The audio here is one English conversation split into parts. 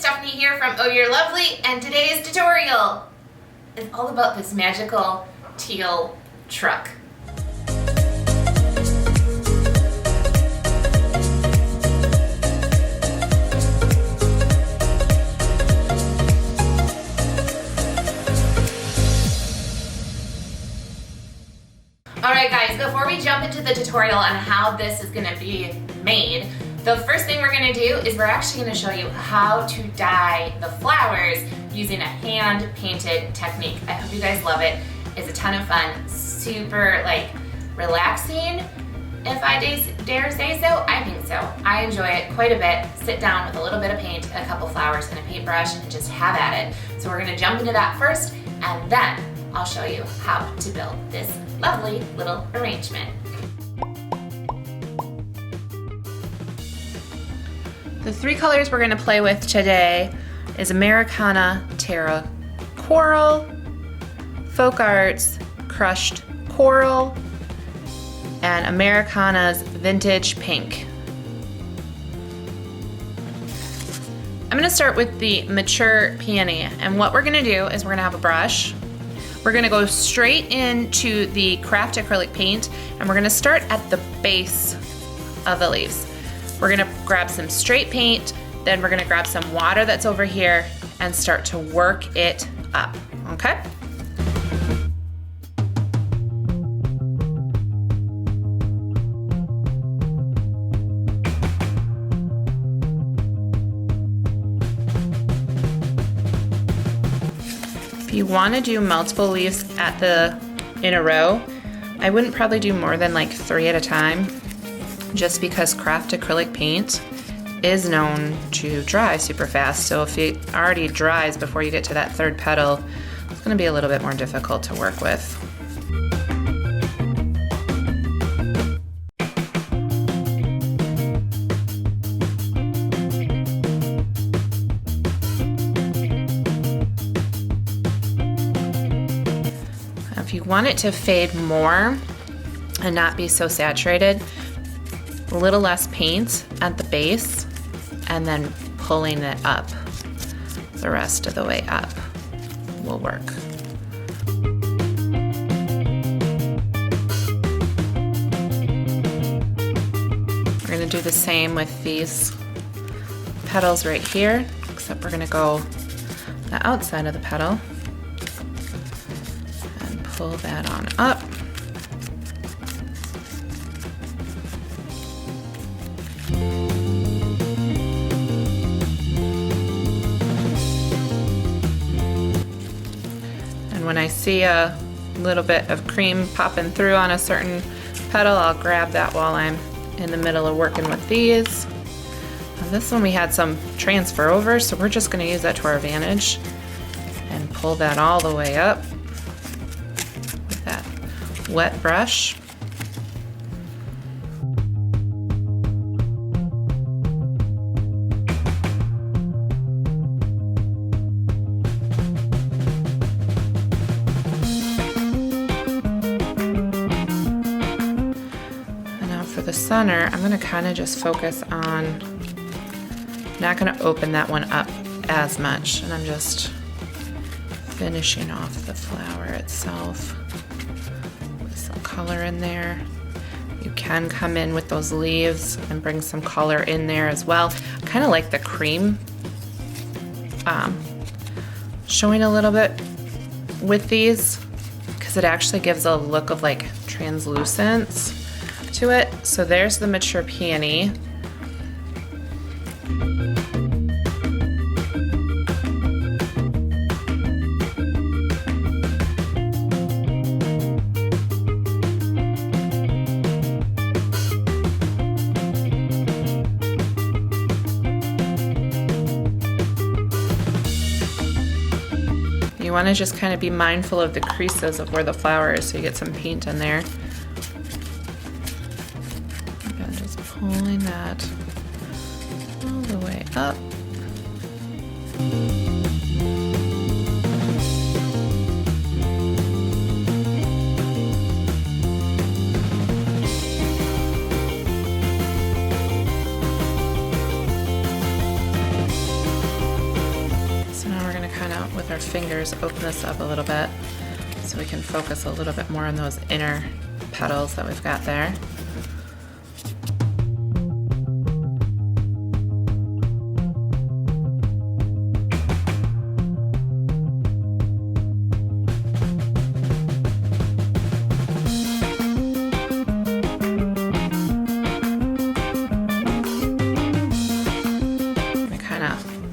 Stephanie here from Oh You're Lovely, and today's tutorial is all about this magical teal truck. Alright guys, before we jump into the tutorial on how this is going to be made, the first thing we're going to do is we're actually going to show you how to dye the flowers using a hand-painted technique. I hope you guys love it. It's a ton of fun, super relaxing, if I dare say so. I think so. I enjoy it quite a bit. Sit down with a little bit of paint, a couple flowers, and a paintbrush, and just have at it. So we're going to jump into that first, and then I'll show you how to build this lovely little arrangement. The three colors we're going to play with today is Americana Terra Coral, Folk Arts Crushed Coral, and Americana's Vintage Pink. I'm going to start with the mature peony, and what we're going to do is we're going to have a brush. We're going to go straight into the craft acrylic paint, and we're going to start at the base of the leaves. We're going to grab some straight paint, then we're going to grab some water that's over here and start to work it up, okay? If you want to do multiple leaves in a row, I wouldn't probably do more than like 3 at a time, just because craft acrylic paint is known to dry super fast. So if it already dries before you get to that third petal, it's going to be a little bit more difficult to work with. If you want it to fade more and not be so saturated, a little less paint at the base and then pulling it up the rest of the way up will work. We're going to do the same with these petals right here, except we're going to go the outside of the petal and pull that on up. When I see a little bit of cream popping through on a certain petal, I'll grab that while I'm in the middle of working with these. Now this one we had some transfer over, so we're just going to use that to our advantage and pull that all the way up with that wet brush. The center, I'm going to kind of just focus on, not going to open that one up as much, and I'm just finishing off the flower itself with some color in there. You can come in with those leaves and bring some color in there as well. I kind of like the cream showing a little bit with these because it actually gives a look of like translucence to it. So there's the mature peony. You want to just kind of be mindful of the creases of where the flower is so you get some paint in there. Pulling that all the way up. with our fingers, open this up a little bit so we can focus a little bit more on those inner petals that we've got there.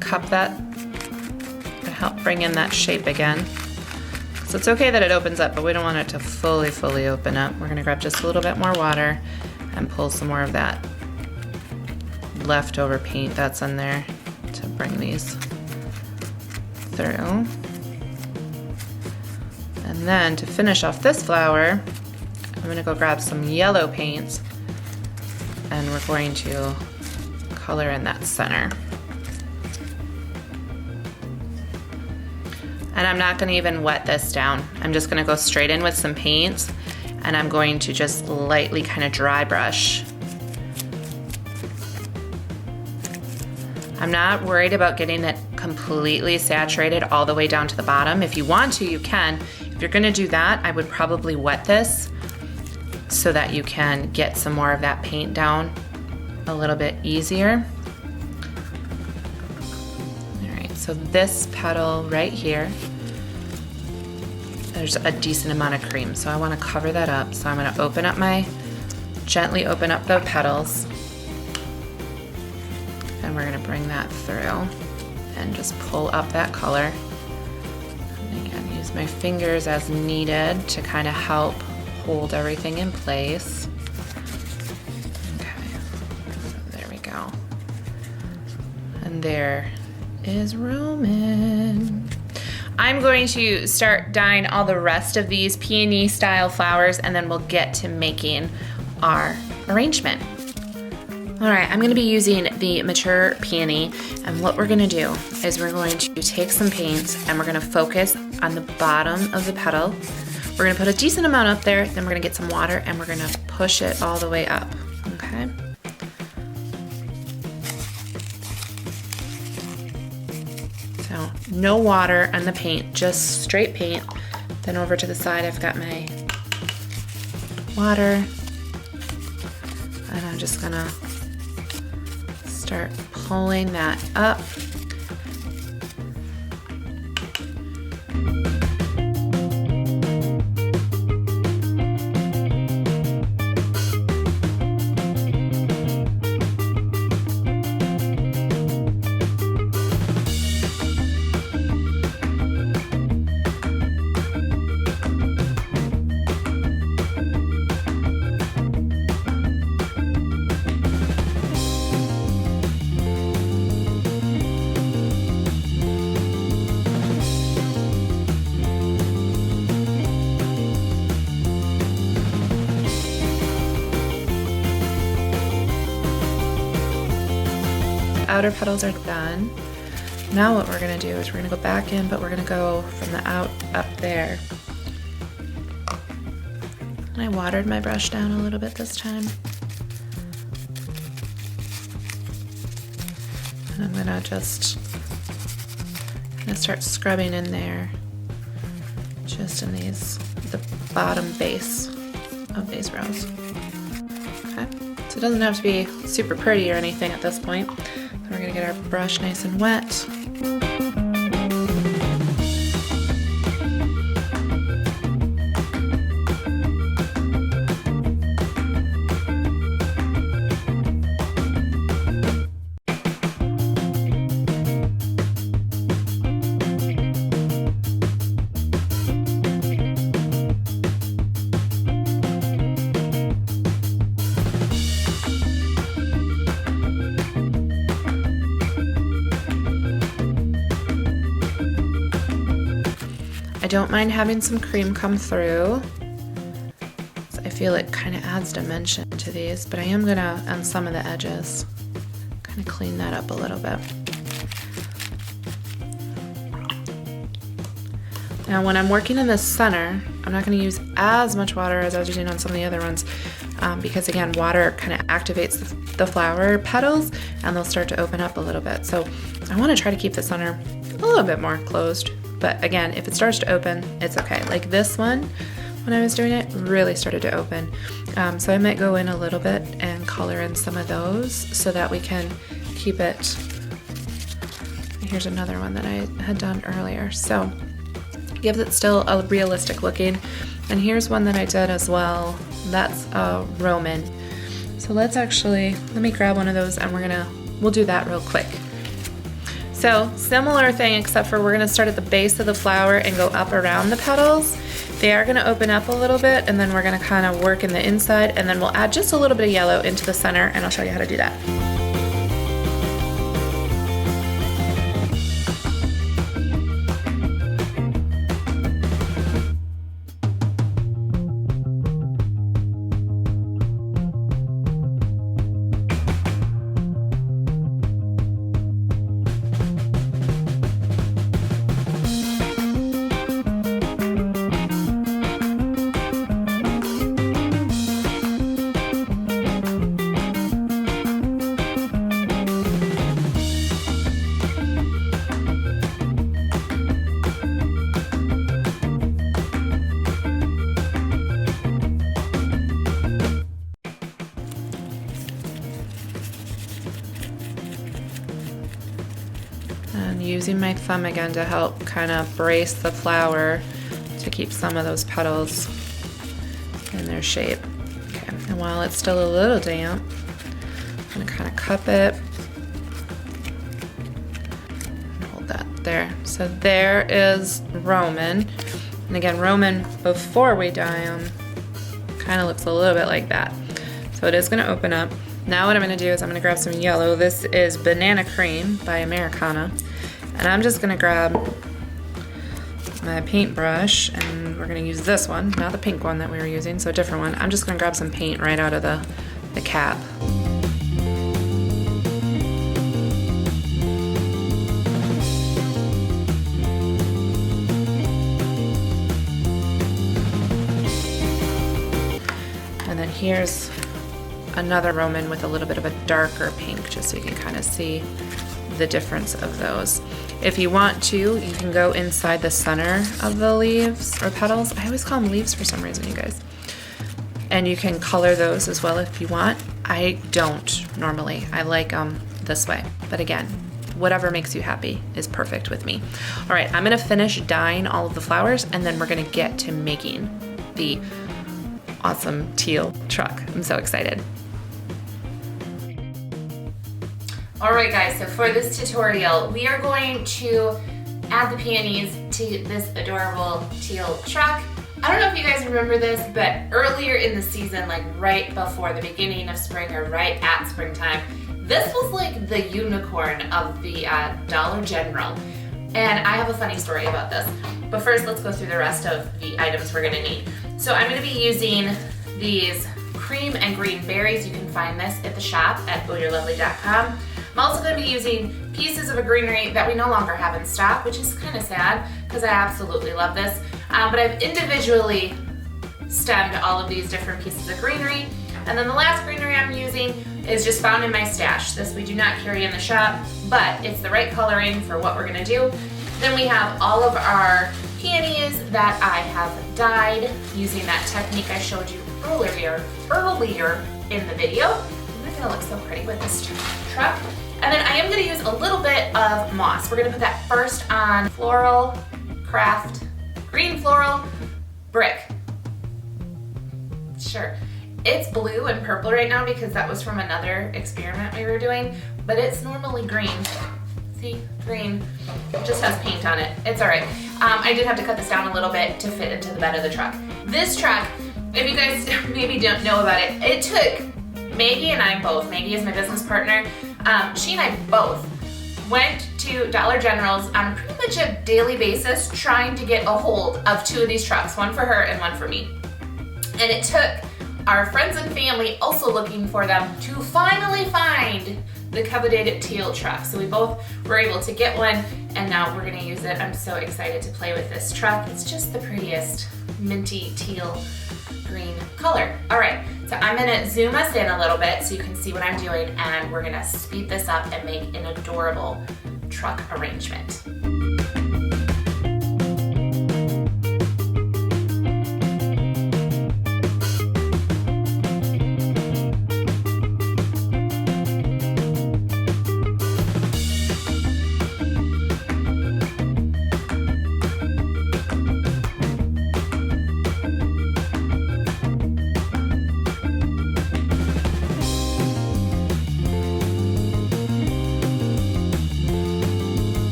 Cup that and help bring in that shape again. So it's okay that it opens up, but we don't want it to fully open up. We're gonna grab just a little bit more water and pull some more of that leftover paint that's in there to bring these through. And then to finish off this flower, I'm gonna go grab some yellow paint and we're going to color in that center. And I'm not gonna even wet this down. I'm just gonna go straight in with some paint and I'm going to just lightly kind of dry brush. I'm not worried about getting it completely saturated all the way down to the bottom. If you want to, you can. If you're gonna do that, I would probably wet this so that you can get some more of that paint down a little bit easier. So this petal right here, there's a decent amount of cream. So I want to cover that up. So I'm going to gently open up the petals. And we're going to bring that through and just pull up that color. And again, use my fingers as needed to kind of help hold everything in place. Okay, so there we go. And there is Roman. I'm going to start dyeing all the rest of these peony style flowers and then we'll get to making our arrangement. All right, I'm gonna be using the mature peony and what we're gonna do is we're going to take some paint and we're gonna focus on the bottom of the petal. We're gonna put a decent amount up there, then we're gonna get some water and we're gonna push it all the way up, okay? So no water on the paint, just straight paint. Then over to the side, I've got my water. And I'm just gonna start pulling that up. Outer petals are done. Now what we're gonna do is we're gonna go back in, but we're gonna go from the out up there. And I watered my brush down a little bit this time. And I'm gonna just start scrubbing in there, just in the bottom base of these rows. Okay, so it doesn't have to be super pretty or anything at this point. We're gonna get our brush nice and wet. I don't mind having some cream come through. I feel it kind of adds dimension to these, but I am gonna, on some of the edges, kind of clean that up a little bit. Now when I'm working in the center, I'm not gonna use as much water as I was using on some of the other ones, because again, water kind of activates the flower petals and they'll start to open up a little bit. So I wanna try to keep the center a little bit more closed But again, if it starts to open, it's okay. Like this one, when I was doing it, really started to open. So I might go in a little bit and color in some of those so that we can keep it. Here's another one that I had done earlier. So gives it still a realistic looking. And here's one that I did as well. That's a Roman. So let me grab one of those and we'll do that real quick. So similar thing, except for we're gonna start at the base of the flower and go up around the petals. They are gonna open up a little bit and then we're gonna kind of work in the inside and then we'll add just a little bit of yellow into the center and I'll show you how to do that. And using my thumb again to help kind of brace the flower to keep some of those petals in their shape. Okay, and while it's still a little damp, I'm gonna kind of cup it. And hold that there. So there is Roman. And again, Roman, before we dye them, kind of looks a little bit like that. So it is gonna open up. Now what I'm gonna do is I'm gonna grab some yellow. This is Banana Cream by Americana. And I'm just gonna grab my paintbrush and we're gonna use this one, not the pink one that we were using, so a different one. I'm just gonna grab some paint right out of the cap. And then here's another Roman with a little bit of a darker pink, just so you can kind of see the difference of those. If you want to, you can go inside the center of the leaves or petals. I always call them leaves for some reason, you guys. And you can color those as well if you want. I don't normally. I like them this way. But again, whatever makes you happy is perfect with me. All right, I'm gonna finish dyeing all of the flowers and then we're gonna get to making the awesome teal truck. I'm so excited. All right guys, so for this tutorial, we are going to add the peonies to this adorable teal truck. I don't know if you guys remember this, but earlier in the season, like right before the beginning of spring or right at springtime, this was like the unicorn of the Dollar General. And I have a funny story about this. But first, let's go through the rest of the items we're gonna need. So I'm gonna be using these cream and green berries. You can find this at the shop at ohyourlovely.com. I'm also going to be using pieces of a Greenery that we no longer have in stock, which is kind of sad because I absolutely love this. But I've individually stemmed all of these different pieces of Greenery. And then the last Greenery I'm using is just found in my stash. This we do not carry in the shop, but it's the right coloring for what we're going to do. Then we have all of our peonies that I have dyed using that technique I showed you earlier in the video. It's going to look so pretty with this truck. And then I am going to use a little bit of moss. We're going to put that first on Floral Craft Green Floral Brick. Sure. It's blue and purple right now because that was from another experiment we were doing, but it's normally green. See, green. It just has paint on it. It's all right. I did have to cut this down a little bit to fit into the bed of the truck. This truck, if you guys maybe don't know about it, it took Maggie and I both, Maggie is my business partner, she and I both went to Dollar General's on pretty much a daily basis trying to get a hold of two of these trucks, one for her and one for me. And it took our friends and family also looking for them to finally find the coveted teal truck. So we both were able to get one and now we're gonna use it. I'm so excited to play with this truck. It's just the prettiest minty teal green color. All right, so I'm gonna zoom us in a little bit so you can see what I'm doing and we're gonna speed this up and make an adorable truck arrangement.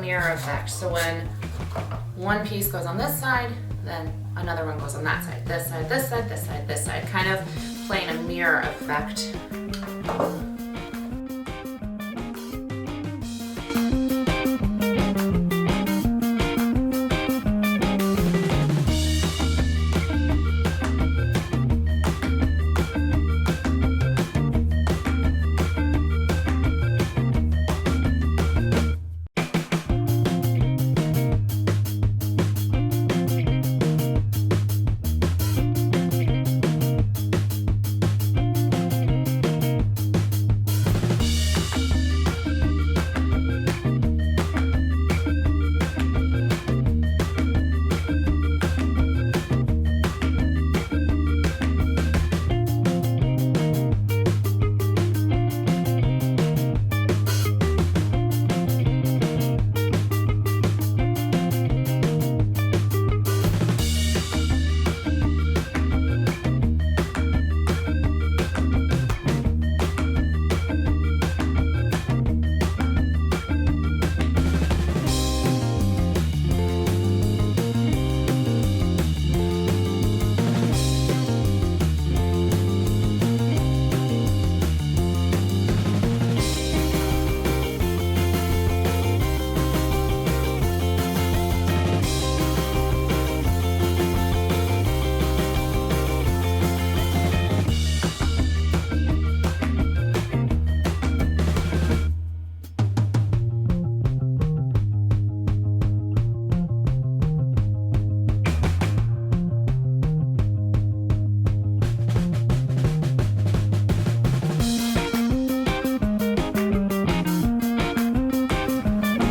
mirror effect. So when one piece goes on this side, then another one goes on that side. This side, this side, this side, this side. Kind of playing a mirror effect.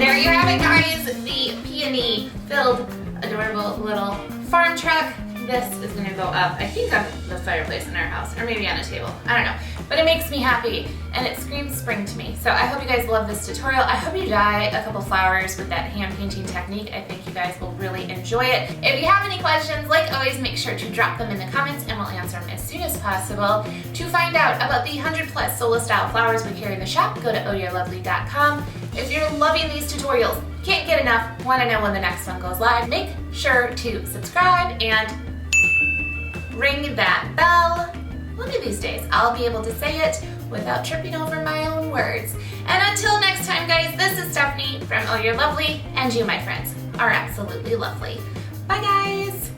There you have it, guys, the peony filled adorable little farm truck. This is gonna go up, I think, on the fireplace in our house, or maybe on a table, I don't know. But it makes me happy, and it screams spring to me. So I hope you guys love this tutorial. I hope you dye a couple flowers with that hand painting technique. I think you guys will really enjoy it. If you have any questions, like always, make sure to drop them in the comments and we'll answer them as soon as possible. To find out about the 100+ Sola style flowers we carry in the shop, go to ohdyourlovely.com. If you're loving these tutorials, can't get enough, want to know when the next one goes live, make sure to subscribe and ring that bell. One of these days, I'll be able to say it without tripping over my own words. And until next time, guys, this is Stephanie from Oh You're Lovely, and you, my friends, are absolutely lovely. Bye, guys.